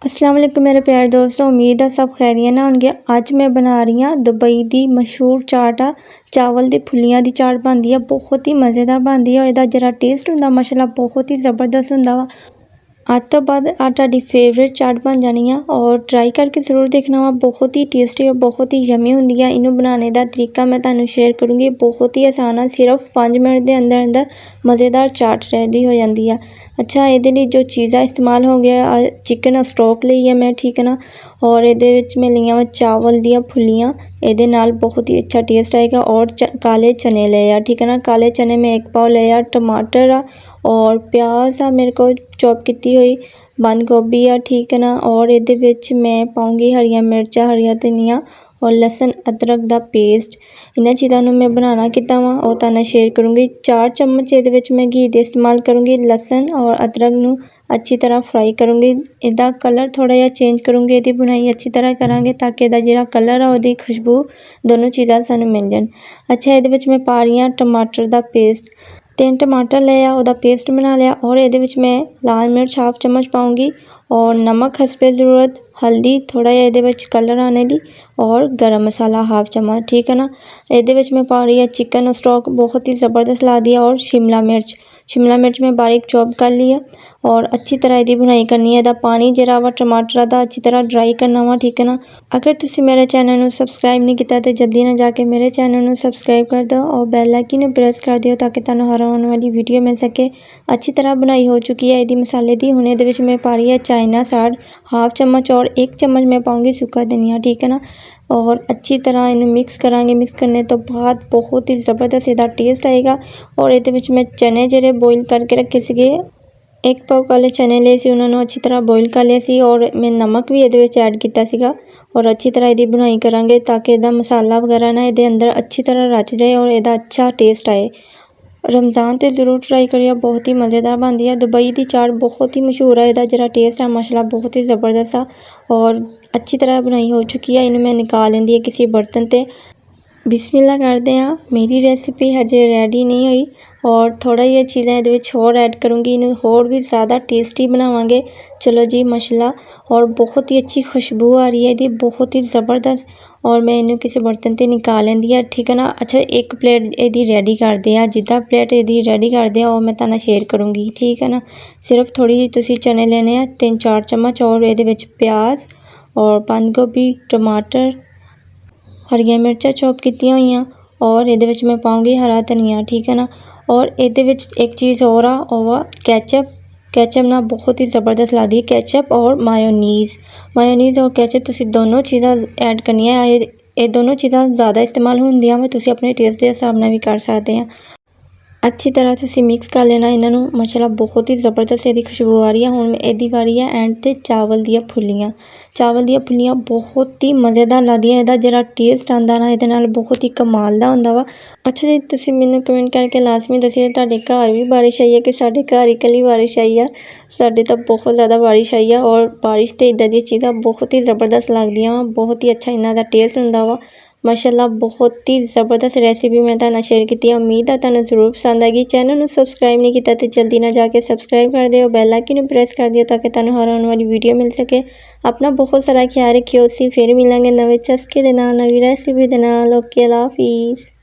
अस्सलाम वालेकुम मेरे प्यारे दोस्तों, उम्मीद है सब खैरियत ना होंगे। अज मैं बना रही हाँ दुबई दी मशहूर चाट आ चावल दी फुलियां दी चाट बनती है। बहुत ही मज़ेदार बनती है। इहदा जरा टेस्ट हुंदा माशाल्लाह बहुत ही ज़बरदस्त हुंदा वा। आज तो बाद आ तुहाडी फेवरेट चाट बन जानी है और ट्राई करके ज़रूर देखना वा। बहुत ही टेस्टी और बहुत ही यमी हुंदी है। इनू बनाने का तरीका मैं तुहानू शेयर करूँगी। बहुत ही आसान है, सिर्फ 5 मिनट के अंदर अंदर मज़ेदार चाट रेडी हो जाती है। अच्छा, ये जो चीज़ा इस्तेमाल हो गया, चिकन स्टॉक ली है मैं, ठीक है ना। और ये मैं लिया वा चावल दियाँ फुलियाँ, ये नाल बहुत ही अच्छा टेस्ट आएगा। और काले चने ले आ, ठीक है ना। काले चने में 1 पाव ले आ, टमाटर आ और प्याज आ मेरे को चॉप की हुई, बंद गोभी आ, ठीक है ना। और ये मैं पाऊँगी हरिया मिर्चा, हरिया धनिया और लसन अदरक दा पेस्ट। इन्हां चीज़ों को मैं बनाना कितना वा और तुहानू शेयर करूँगी। 4 चम्मच ये मैं घी दे इस्तेमाल करूँगी। लसन और अदरक नू अच्छी तरह फ्राई करूँगी। इहदा कलर थोड़ा जिहा चेंज करूँगी, इहदी बुनाई अच्छी तरह करांगे ताकि इहदा जिहड़ा कलर आ उहदी खुशबू दोनों चीज़ां सानू मिल जान। अच्छा, ये मैं पा रही हाँ टमाटर दा पेस्ट। 3 टमाटर ले आ, उहदा पेस्ट बना लिया। और ये मैं लाल मिर्च हाफ चम्मच पाऊँगी और नमक हस्बे ज़रूरत, हल्दी थोड़ा जिहा ये कलर आने दी और गरम मसाला हाफ चम्मच, ठीक है ना। ये मैं पा रही है चिकन स्टॉक, बहुत ही ज़बरदस्त ला दिया। और शिमला मिर्च मैं बारीक चॉप कर लिया और अच्छी तरह इहदी बुनाई करनी है। इहदा पानी जिहड़ा वा टमाटर दा अच्छी तरह ड्राई करना वा, ठीक है ना। अगर तुसी मेरे चैनल नू सबसक्राइब नहीं किया तो जल्दी ना जाके मेरे चैनल नू सबसक्राइब कर दो और बेल आइकन नू प्रेस कर दियो ताकि तुहानू हर आने वाली वीडियो मिल सके। अच्छी तरह बुनाई हो चुकी है इहदी मसाले दी। हुण इहदे विच मैं पा रही है चाइना साल्ट हाफ चम्मच और 1 चम्मच मैं पाऊँगी सूखा धनिया, ठीक है ना। और अच्छी तरह इन्हें मिक्स करांगे। मिक्स करने तो बाद बहुत ही ज़बरदस्त इहदा टेस्ट आएगा। और ये मैं चने जिहड़े बॉयल करके रखे सीगे, 1 पाव काले चने ले सी, उन्होंने अच्छी तरह बॉयल कर लिया सी। और मैं नमक भी ये ऐड किया सीगा और अच्छी तरह इहदी बुनाई करांगे ताकि इहदा मसाला वगैरह ना इहदे अंदर अच्छी तरह रच जाए और इहदा अच्छा टेस्ट आए। रमज़ान ते ज़रूर ट्राई करिए, बहुत ही मज़ेदार बनती है। दुबई दी चाट बहुत ही मशहूर है। इहदा जरा टेस्ट है माशाल्लाह बहुत ही ज़बरदस्त है और अच्छी तरह बुनाई हो चुकी है। इन्हें मैं निकाल लेंदी है किसी बर्तन ते। बिस्मिल्लाह करते हैं। मेरी रेसिपी हजे रेडी नहीं हुई और थोड़ा ही चीज़ें ये होर ऐड करूँगी, इन्हें होर भी ज़्यादा टेस्टी बनावांगे। चलो जी माशाल्लाह। और बहुत ही अच्छी खुशबू आ रही है इहदी, बहुत ही ज़बरदस्त। और मैं इन्हें किसी बर्तन ते निकाल लेंदी है, ठीक है ना। अच्छा, 1 प्लेट इहदी रेडी कर दिया, जिद्दां प्लेट इहदी रेडी कर दिया और मैं तुहानू शेयर करूँगी, ठीक है ना। सिर्फ थोड़ी जी तुसी चने लेने हैं, 3-4 चम्मच। और इहदे विच प्याज और बंद गोभी, टमाटर, हरिया मिर्चा चॉप की हुई और ये मैं पाऊँगी हरा धनिया, ठीक है ना। और ये एक चीज़ और आ ओवा कैचअप ना बहुत ही ज़बरदस्त लगती है। कैचअप और मायोनीज़ और कैचअप तुसी दोनों चीज़ां ऐड करनी है। ये दोनों चीज़ां ज़्यादा इस्तेमाल होंदियां वा, तुसी अपने टेस्ट के हिसाब नाल भी कर सकते हैं। अच्छी तरह तुसी मिक्स कर लेना इन्हों माशाल्लाह बहुत ही ज़बरदस्त इहदी खुशबू आ रही है। हुण इहदी वारी है एंड ते चावल दियाँ फुलियां बहुत ही मज़ेदार लगदियां। इहदा जिहड़ा टेस्ट आंदा ना इहदे नाल बहुत ही कमाल दा हुंदा वा। अच्छा जी, तुसी मैनूं कमेंट करके लाजमी दस्सिओ तुहाडे घर भी बारिश आई है कि साडे घर ही कल्ली बारिश आई है। साडे तो बहुत ज़्यादा बारिश आई है और बारिश ते इदां दी चीज़ां बहुत ही ज़बरदस्त लगदियां वा। बहुत ही अच्छा इन्हां दा टेस्ट हुंदा वा माशाल्लाह। बहुत ही ज़बरदस्त रेसिपी मैं तुहानू शेयर की है। उम्मीद है तुहानू जरूर पसंद आएगी। चैनल नू सबसक्राइब नहीं किया तो जल्दी ना जाके सबसक्राइब कर दिओ, बेल आइकन नू प्रेस कर दिओ ताकि तुहानू हर आने वाली वीडियो मिल सके। अपना बहुत सारा ख्याल रखियो। फिर मिलांगे नवे चस्के दे नाल, नवी रेसिपी दे नाल। ओके, अल्लाह हाफिज़।